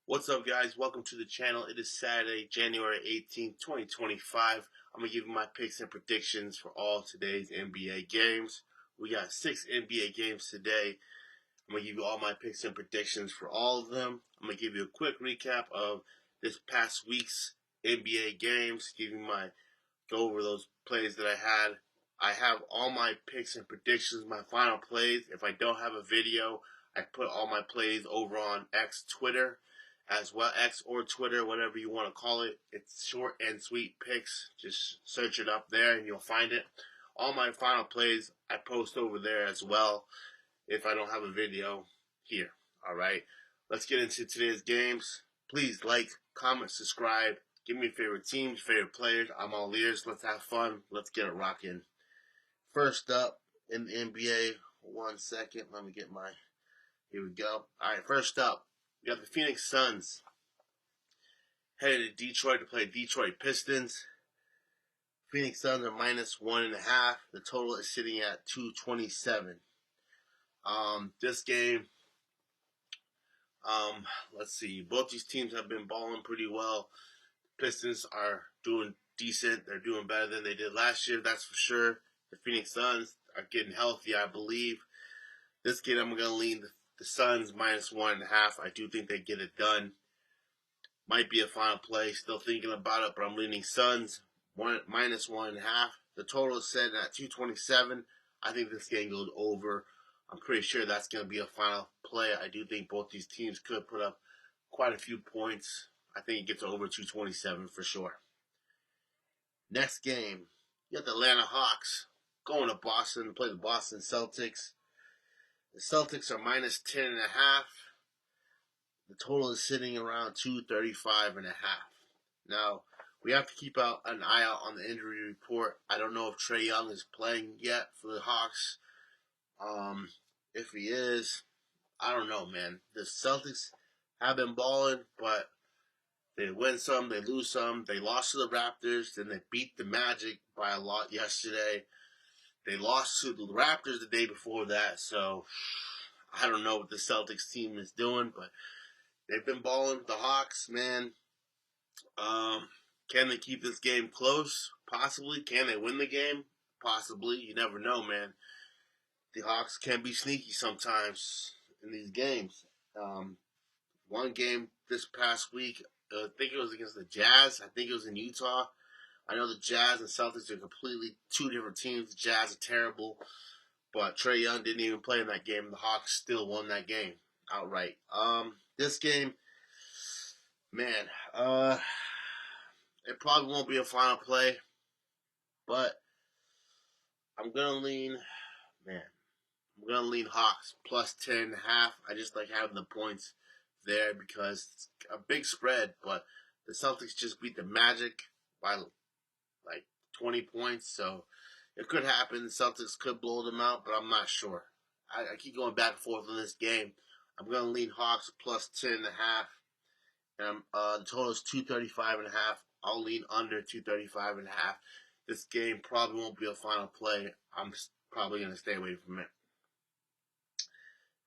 What's up, guys? Welcome to the channel. It is Saturday, January 18th, 2025. I'm going to give you my picks and predictions for all today's NBA games. We got 6 NBA games today. I'm going to give you all my picks and predictions for all of them. I'm going to give you a quick recap of this past week's NBA games, go over those plays that I had. I have all my picks and predictions, my final plays. If I don't have a video, I put all my plays over on Twitter, as well, X or Twitter, whatever you want to call it. It's short and sweet picks. Just search it up there and you'll find it. All my final plays I post over there as well if I don't have a video here. All right, let's get into today's games. Please like, comment, subscribe. Give me your favorite teams, favorite players. I'm all ears. Let's have fun. Let's get it rocking. First up in the NBA, 1 second. Let me get my, here we go. All right, first up, we got the Phoenix Suns headed to Detroit to play Detroit Pistons. Phoenix Suns are -1.5. The total is sitting at 227. This game, let's see. Both these teams have been balling pretty well. Pistons are doing decent. They're doing better than they did last year, that's for sure. The Phoenix Suns are getting healthy, I believe. This game, I'm going to lean the Suns -1.5. I do think they get it done. Might be a final play. Still thinking about it, but I'm leaning Suns -1.5. The total is set at 227. I think this game goes over. I'm pretty sure that's going to be a final play. I do think both these teams could put up quite a few points. I think it gets over 227 for sure. Next game, you got the Atlanta Hawks going to Boston to play the Boston Celtics. The Celtics are -10.5. The total is sitting around 235.5. Now, we have to keep an eye out on the injury report. I don't know if Trae Young is playing yet for the Hawks. If he is, I don't know, man. The Celtics have been balling, but they win some, they lose some. They lost to the Raptors, then they beat the Magic by a lot yesterday. They lost to the Raptors the day before that, so I don't know what the Celtics team is doing, but they've been balling. The Hawks, man, can they keep this game close? Possibly. Can they win the game? Possibly. You never know, man. The Hawks can be sneaky sometimes in these games. One game this past week, I think it was against the Jazz. I think it was in Utah. I know the Jazz and Celtics are completely two different teams. The Jazz are terrible, but Trae Young didn't even play in that game. The Hawks still won that game outright. This game, man, it probably won't be a final play, but I'm gonna lean Hawks +10.5. I just like having the points there because it's a big spread, but the Celtics just beat the Magic by like 20 points, so it could happen. The Celtics could blow them out, but I'm not sure. I keep going back and forth on this game. I'm going to lean Hawks +10.5, and the total is 235.5. I'll lean under 235.5. This game probably won't be a final play. I'm probably going to stay away from it.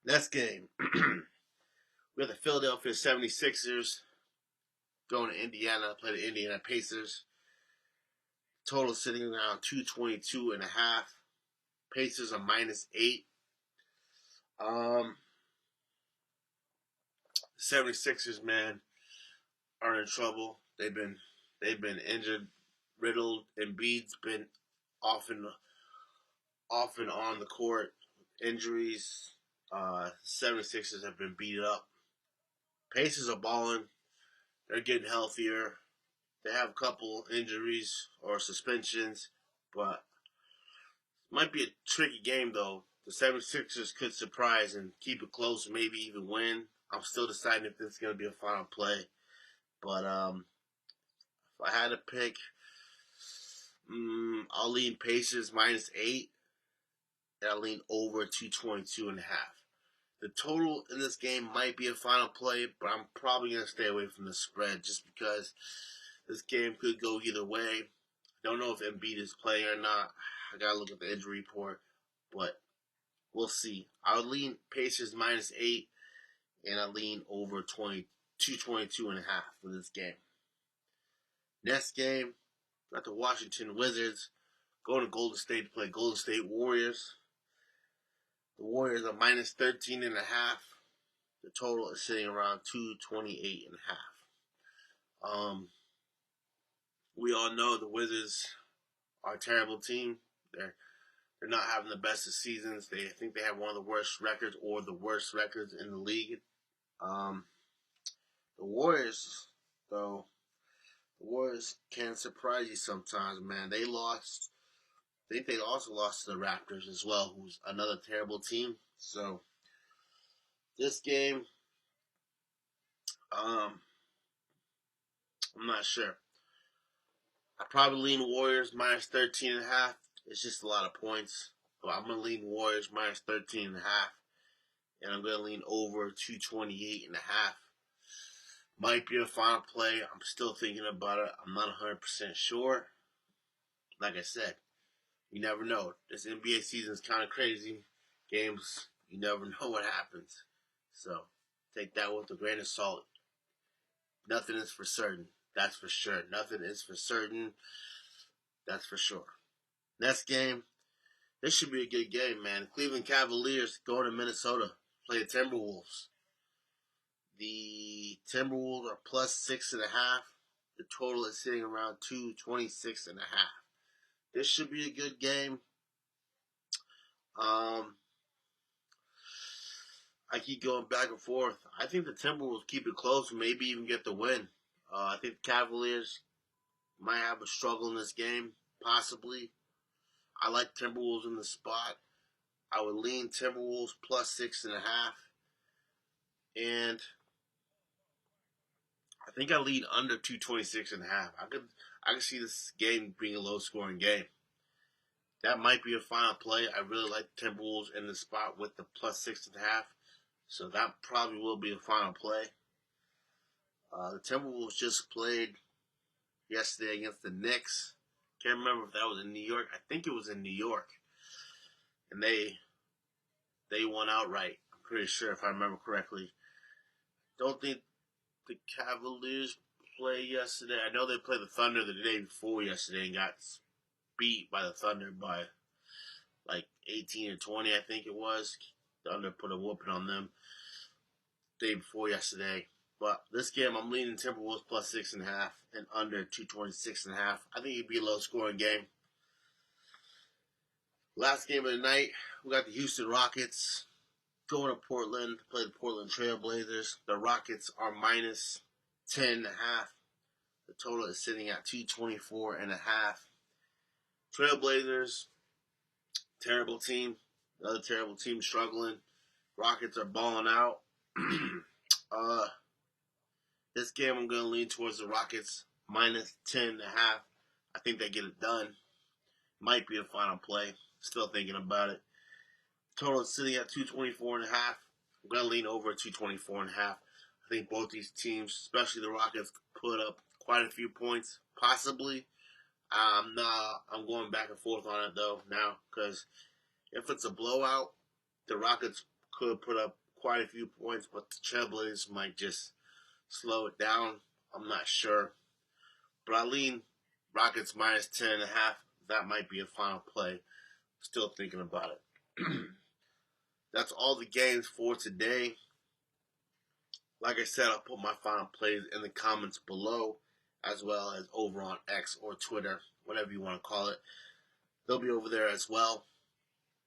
Next game, we have the Philadelphia 76ers going to Indiana to play the Indiana Pacers. Total sitting around 222.5. Pacers are -8. The 76ers, man, are in trouble. They've been injured, riddled. Embiid's been off and on the court. Injuries. 76ers have been beat up. Pacers are balling. They're getting healthier. They have a couple injuries or suspensions, but it might be a tricky game, though. The 76ers could surprise and keep it close, maybe even win. I'm still deciding if this is going to be a final play. But if I had to pick, I'll lean Pacers -8, and I'll lean over 222.5. The total in this game might be a final play, but I'm probably going to stay away from the spread just because this game could go either way. I don't know if Embiid is playing or not. I got to look at the injury report, but we'll see. I'll lean Pacers -8, and I'll lean over 222.5 for this game. Next game, got the Washington Wizards going to Golden State to play Golden State Warriors. The Warriors are minus 13.5. The total is sitting around 228.5. We all know the Wizards are a terrible team. They're not having the best of seasons. I think they have one of the worst records or the worst records in the league. The Warriors, though, the Warriors can surprise you sometimes, man. They lost. I think they also lost to the Raptors as well, who's another terrible team. So this game, I'm not sure. I probably lean Warriors minus 13.5. It's just a lot of points. But I'm going to lean Warriors minus 13.5. And I'm going to lean over 228.5. Might be a final play. I'm still thinking about it. I'm not 100% sure. Like I said, you never know. This NBA season is kind of crazy. Games, you never know what happens. So, take that with a grain of salt. Nothing is for certain. That's for sure. Nothing is for certain. That's for sure. Next game. This should be a good game, man. Cleveland Cavaliers going to Minnesota. Play the Timberwolves. The Timberwolves are plus 6.5. The total is sitting around 226.5. This should be a good game. I keep going back and forth. I think the Timberwolves keep it close, maybe even get the win. I think the Cavaliers might have a struggle in this game, possibly. I like Timberwolves in the spot. I would lean Timberwolves plus 6.5. And I think I lean under 226.5. I could see this game being a low-scoring game. That might be a final play. I really like the Timberwolves in the spot with the plus 6.5. So that probably will be a final play. The Timberwolves just played yesterday against the Knicks. Can't remember if that was in New York. I think it was in New York. And they won outright. I'm pretty sure if I remember correctly. Don't think the Cavaliers played yesterday. I know they played the Thunder the day before yesterday and got beat by the Thunder by like 18-20, I think it was. The Thunder put a whooping on them the day before yesterday. But this game, I'm leaning Timberwolves plus 6.5 and under 226.5. I think it'd be a low-scoring game. Last game of the night, we got the Houston Rockets going to Portland to play the Portland Trail Blazers. The Rockets are minus 10.5. The total is sitting at 224.5. Trailblazers, terrible team. Another terrible team struggling. Rockets are balling out. This game I'm going to lean towards the Rockets minus 10.5. I think they get it done. Might be a final play. Still thinking about it. Total is sitting at 224.5. I'm going to lean over 224.5. I think both these teams, especially the Rockets, put up quite a few points. Possibly. I'm going back and forth on it, though, now. Because if it's a blowout, the Rockets could put up quite a few points. But the Trailblazers might just slow it down. I'm not sure. But I lean Rockets minus 10.5. That might be a final play. Still thinking about it. That's all the games for today. Like I said, I'll put my final plays in the comments below, as well as over on X or Twitter, whatever you want to call it. They'll be over there as well.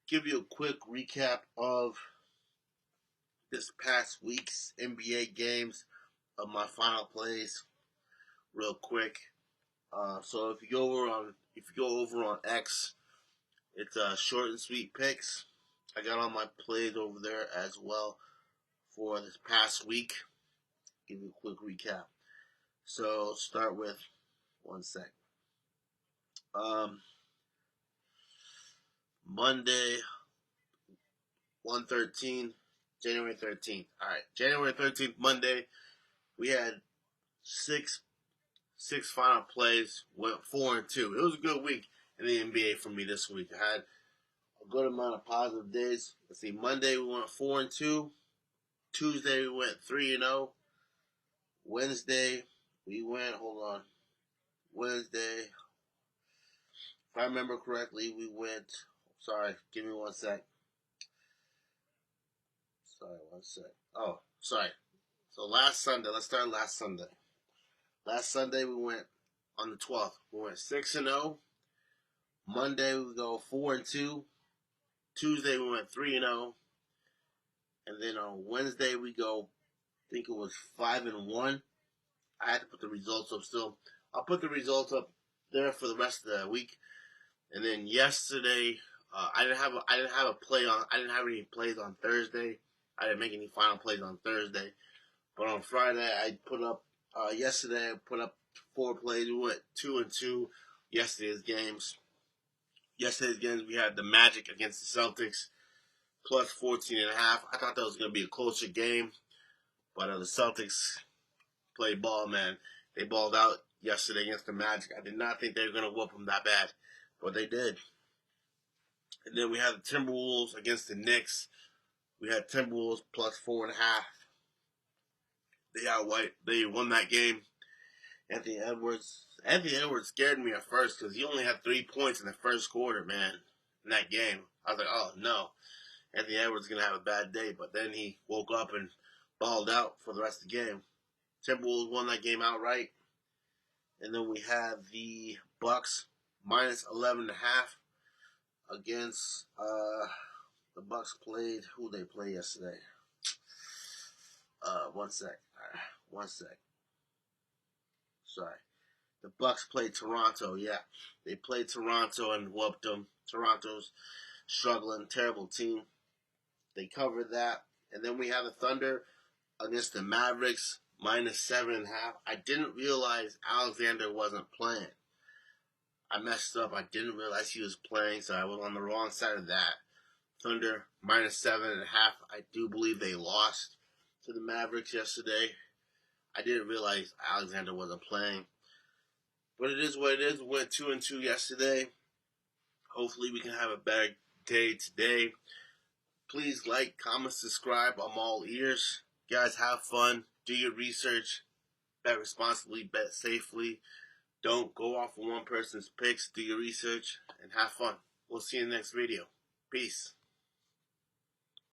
Give you a quick recap of this past week's NBA games of my final plays, real quick. So if you go over on X, it's short and sweet picks. I got all my plays over there as well for this past week. Give you a quick recap. So start with one sec. Monday, 1/13, January 13th. All right, January 13th, Monday. We had six final plays. Went 4-2. It was a good week in the NBA for me this week. I had a good amount of positive days. Let's see. Monday we went 4-2. Tuesday we went 3-0. Wednesday, we went, hold on. Wednesday, if I remember correctly, we went, sorry, give me one sec. Sorry, one sec. Oh, sorry. So last Sunday, let's start last Sunday. Last Sunday, we went on the 12th. We went 6-0. Monday, we go 4-2. Tuesday, we went 3-0. And then on Wednesday, we go, I think it was 5-1. I had to put the results up still. I'll put the results up there for the rest of the week. And then yesterday, I didn't have a play on. I didn't have any plays on Thursday. I didn't make any final plays on Thursday. But on Friday, I put up. Yesterday, I put up 4 plays. We went 2-2. Yesterday's games. We had the Magic against the Celtics, plus 14.5. I thought that was going to be a closer game, but the Celtics played ball, man. They balled out yesterday against the Magic. I did not think they were going to whoop them that bad, but they did. And then we had the Timberwolves against the Knicks. We had Timberwolves plus 4.5. They won that game. Anthony Edwards scared me at first because he only had 3 points in the first quarter, man, in that game. I was like, oh, no. Anthony Edwards is going to have a bad day. But then he woke up and balled out for the rest of the game. Timberwolves won that game outright. And then we had the Bucks minus 11.5 against the Bucks played. Who they play yesterday? One sec. Sorry. The Bucks played Toronto. Yeah, they played Toronto and whooped them. Toronto's struggling, terrible team. They covered that, and then we have the Thunder against the Mavericks minus 7.5. I didn't realize Alexander wasn't playing. I messed up. I didn't realize he was playing, so I was on the wrong side of that. Thunder minus 7.5. I do believe they lost to the Mavericks yesterday. I didn't realize Alexander wasn't playing. But it is what it is. We went 2-2 yesterday. Hopefully we can have a better day today. Please like, comment, subscribe. I'm all ears. Guys, have fun. Do your research. Bet responsibly. Bet safely. Don't go off of one person's picks. Do your research and have fun. We'll see you in the next video. Peace.